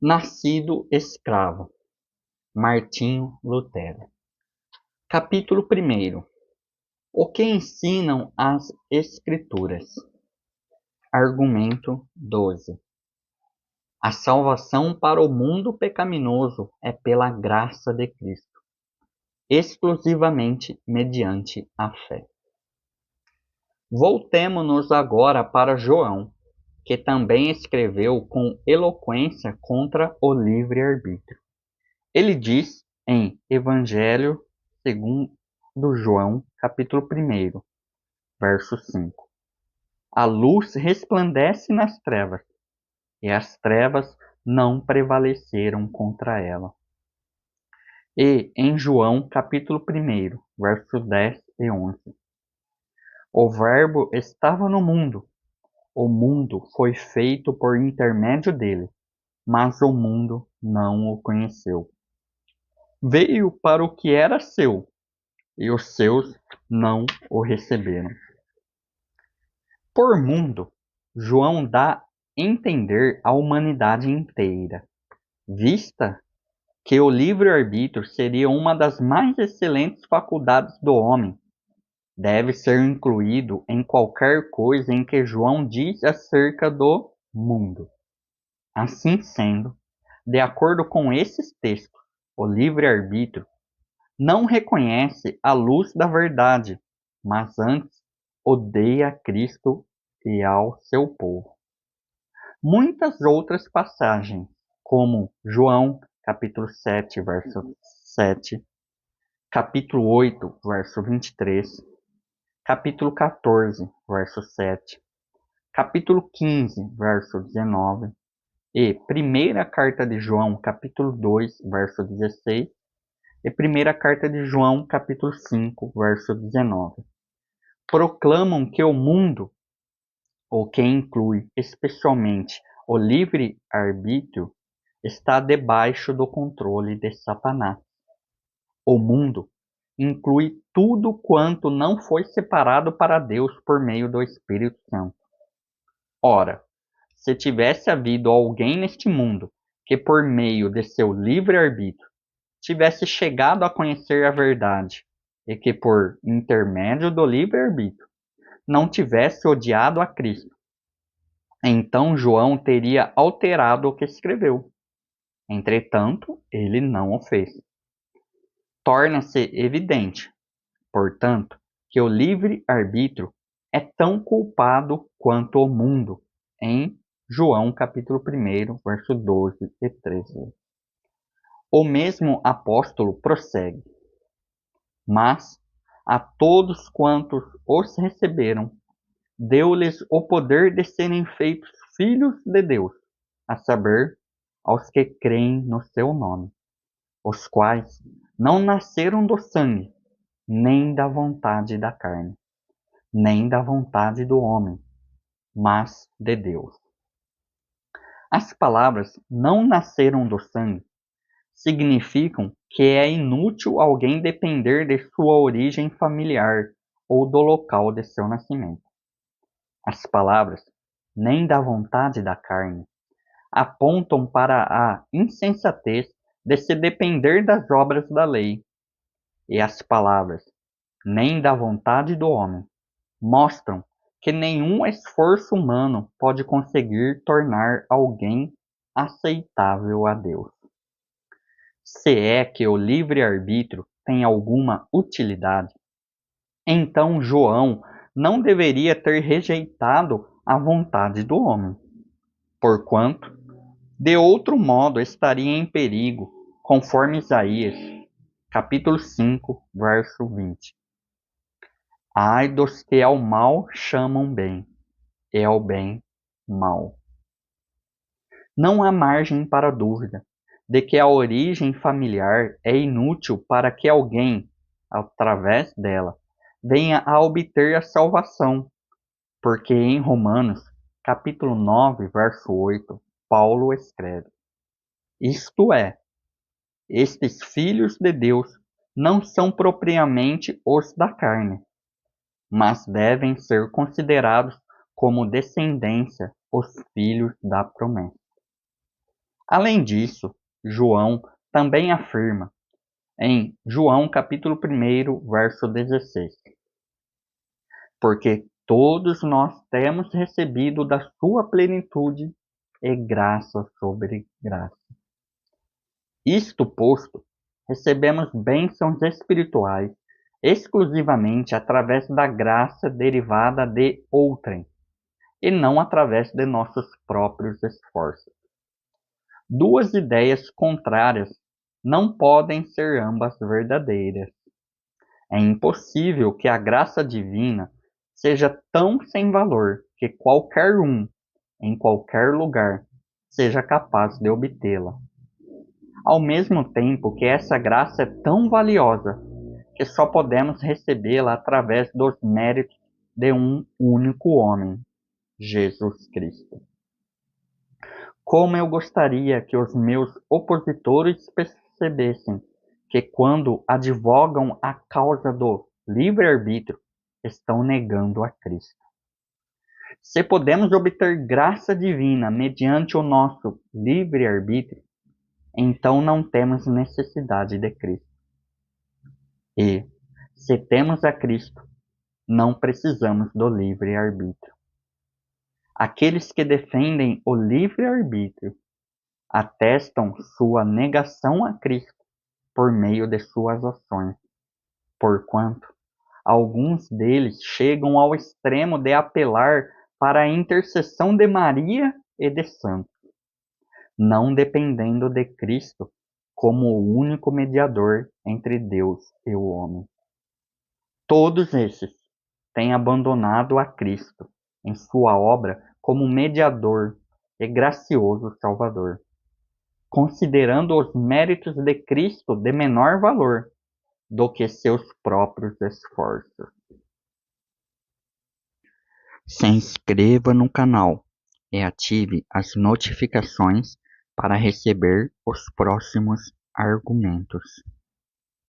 Nascido escravo, Martinho Lutero. Capítulo 1. O que ensinam as Escrituras? Argumento 12. A salvação para o mundo pecaminoso é pela graça de Cristo, exclusivamente mediante a fé. Voltemo-nos agora para João, que também escreveu com eloquência contra o livre-arbítrio. Ele diz em Evangelho segundo João, capítulo 1, verso 5. A luz resplandece nas trevas, e as trevas não prevaleceram contra ela. E em João, capítulo 1, verso 10 e 11. O Verbo estava no mundo. O mundo foi feito por intermédio dele, mas o mundo não o conheceu. Veio para o que era seu, e os seus não o receberam. Por mundo, João dá a entender a humanidade inteira, vista que o livre-arbítrio seria uma das mais excelentes faculdades do homem. Deve ser incluído em qualquer coisa em que João diz acerca do mundo. Assim sendo, de acordo com esses textos, o livre-arbítrio não reconhece a luz da verdade, mas antes odeia Cristo e ao seu povo. Muitas outras passagens, como João, capítulo 7, verso 7, capítulo 8, verso 23, capítulo 14, verso 7, capítulo 15, verso 19, e primeira carta de João, capítulo 2, verso 16, e primeira carta de João, capítulo 5, verso 19, proclamam que o mundo, o que inclui especialmente o livre-arbítrio, está debaixo do controle de Satanás. O mundo inclui tudo quanto não foi separado para Deus por meio do Espírito Santo. Ora, se tivesse havido alguém neste mundo que por meio de seu livre-arbítrio tivesse chegado a conhecer a verdade e que por intermédio do livre-arbítrio não tivesse odiado a Cristo, então João teria alterado o que escreveu. Entretanto, ele não o fez. Torna-se evidente, portanto, que o livre-arbítrio é tão culpado quanto o mundo, em João capítulo 1, verso 12 e 13. O mesmo apóstolo prossegue: mas a todos quantos os receberam, deu-lhes o poder de serem feitos filhos de Deus, a saber, aos que creem no seu nome, os quais não nasceram do sangue, nem da vontade da carne, nem da vontade do homem, mas de Deus. As palavras não nasceram do sangue significam que é inútil alguém depender de sua origem familiar ou do local de seu nascimento. As palavras nem da vontade da carne apontam para a insensatez de se depender das obras da lei, e as palavras nem da vontade do homem mostram que nenhum esforço humano pode conseguir tornar alguém aceitável a Deus. Se é que o livre-arbítrio tem alguma utilidade, então João não deveria ter rejeitado a vontade do homem, porquanto, de outro modo, estaria em perigo, conforme Isaías, capítulo 5, verso 20. Ai dos que ao mal chamam bem, e ao bem mal. Não há margem para dúvida de que a origem familiar é inútil para que alguém, através dela, venha a obter a salvação, porque em Romanos, capítulo 9, verso 8, Paulo escreve: isto é, estes filhos de Deus não são propriamente os da carne, mas devem ser considerados como descendência os filhos da promessa. Além disso, João também afirma em João capítulo 1, verso 16: porque todos nós temos recebido da sua plenitude e graça sobre graça. Isto posto, recebemos bênçãos espirituais exclusivamente através da graça derivada de outrem, e não através de nossos próprios esforços. Duas ideias contrárias não podem ser ambas verdadeiras. É impossível que a graça divina seja tão sem valor que qualquer um, em qualquer lugar, seja capaz de obtê-la. Ao mesmo tempo que essa graça é tão valiosa que só podemos recebê-la através dos méritos de um único homem, Jesus Cristo. Como eu gostaria que os meus opositores percebessem que, quando advogam a causa do livre-arbítrio, estão negando a Cristo. Se podemos obter graça divina mediante o nosso livre-arbítrio, então não temos necessidade de Cristo. E, se temos a Cristo, não precisamos do livre-arbítrio. Aqueles que defendem o livre-arbítrio atestam sua negação a Cristo por meio de suas ações, porquanto alguns deles chegam ao extremo de apelar para a intercessão de Maria e de santos, não dependendo de Cristo como o único mediador entre Deus e o homem. Todos esses têm abandonado a Cristo em sua obra como mediador e gracioso Salvador, considerando os méritos de Cristo de menor valor do que seus próprios esforços. Se inscreva no canal e ative as notificações para receber os próximos argumentos.